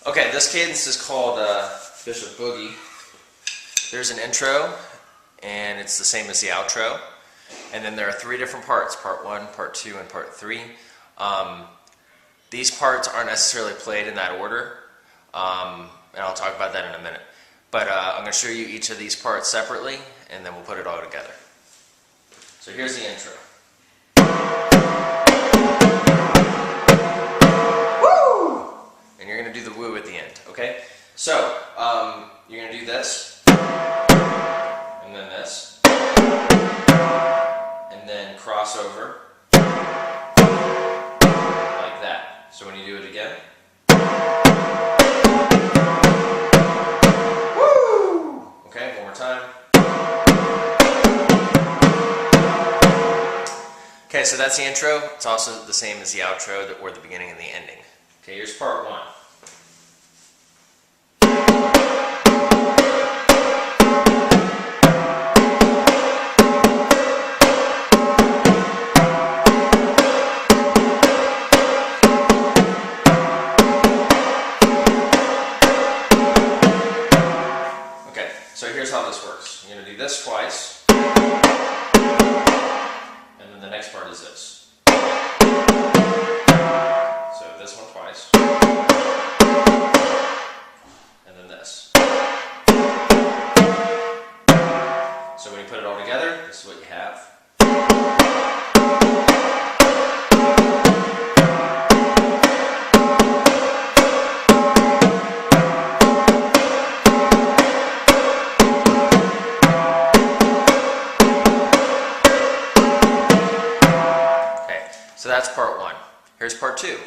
Okay, this cadence is called Bishop Boogie. There's an intro, and it's the same as the outro. And then there are 3 different parts, part 1, part 2, and part 3. These parts aren't necessarily played in that order, and I'll talk about that in a minute. But I'm going to show you each of these parts separately, and then we'll put it all together. So here's the intro. Woo! And you're going to do the woo at the end, okay? So, you're going to do this, and then this, and then cross over, like that. So when you do it again, woo! Okay, one more time. Okay, so that's the intro. It's also the same as the outro, or the beginning and the ending. Okay, here's part 1. Okay, so here's how this works. You're going to do this twice, and then the next part is this. So this one twice, and then this. So when you put it all together, this is what you have. Okay, so that's part 1. Here's part 2.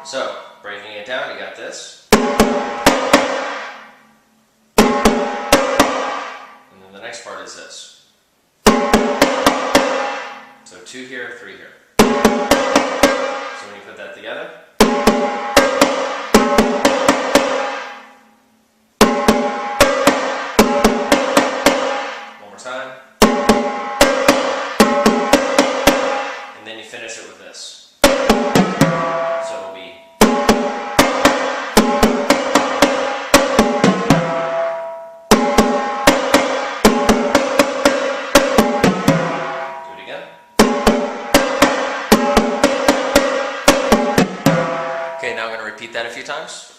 So, breaking it down, you got this. And then the next part is this. So 2 here, 3 here. So when you put that together, one more time, and then you finish it with this. So it'll be okay, now I'm going to repeat that a few times.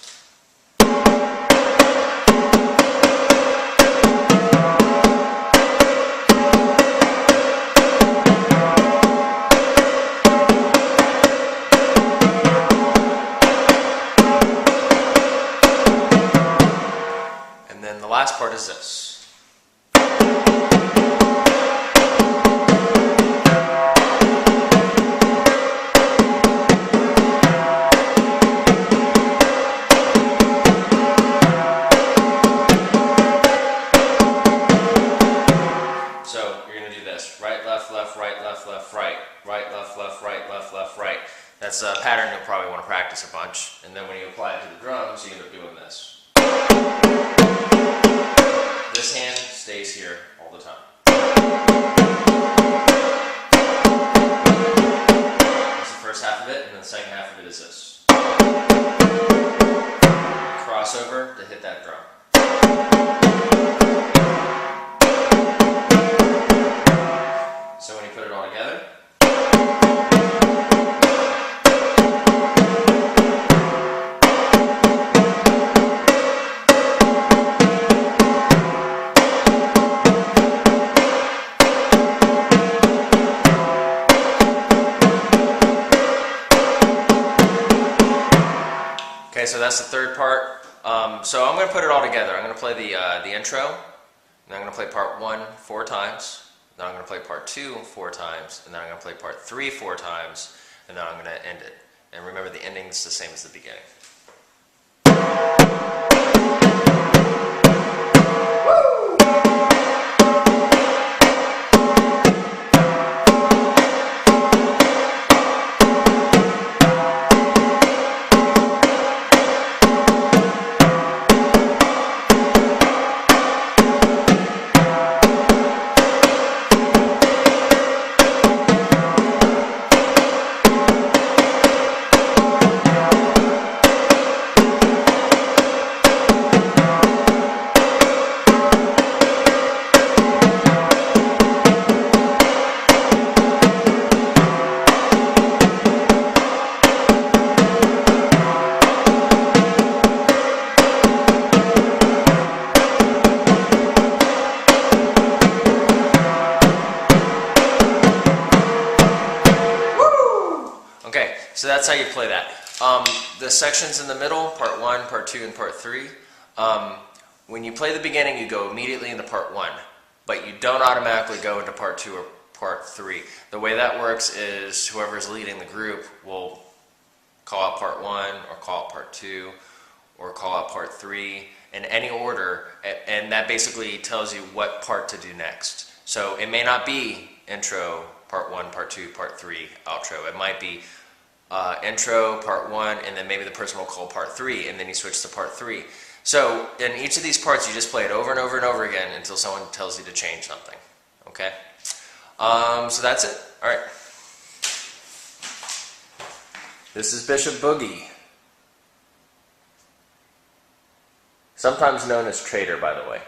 And then the last part is this. Right, left, left, right, left, left, right. Right, left, left, right, left, left, right. That's a pattern you'll probably want to practice a bunch. And then when you apply it to the drums, you end up doing this. This hand stays here all the time. That's the first half of it, and then the second half of it is this. Crossover to hit that drum. So when you put it all together, okay, so that's the third part. So I'm going to put it all together. I'm going to play the intro, and I'm going to play part 1 4 times. Then I'm going to play part 2 4 times, and then I'm going to play part 3 4 times, and then I'm going to end it. And remember, the ending is the same as the beginning. so that's how you play that. The sections in the middle, part 1, part 2, and part 3, when you play the beginning, you go immediately into part 1, but you don't automatically go into part 2 or part 3. The way that works is whoever's leading the group will call out part 1, or call out part 2, or call out part 3, in any order, and that basically tells you what part to do next. So it may not be intro, part 1, part 2, part 3, outro. It might be intro, part 1, and then maybe the person will call part 3, and then you switch to part 3. So in each of these parts, you just play it over and over and over again until someone tells you to change something. Okay? So that's it. All right. This is Bishop Boogie, sometimes known as Traitor, by the way.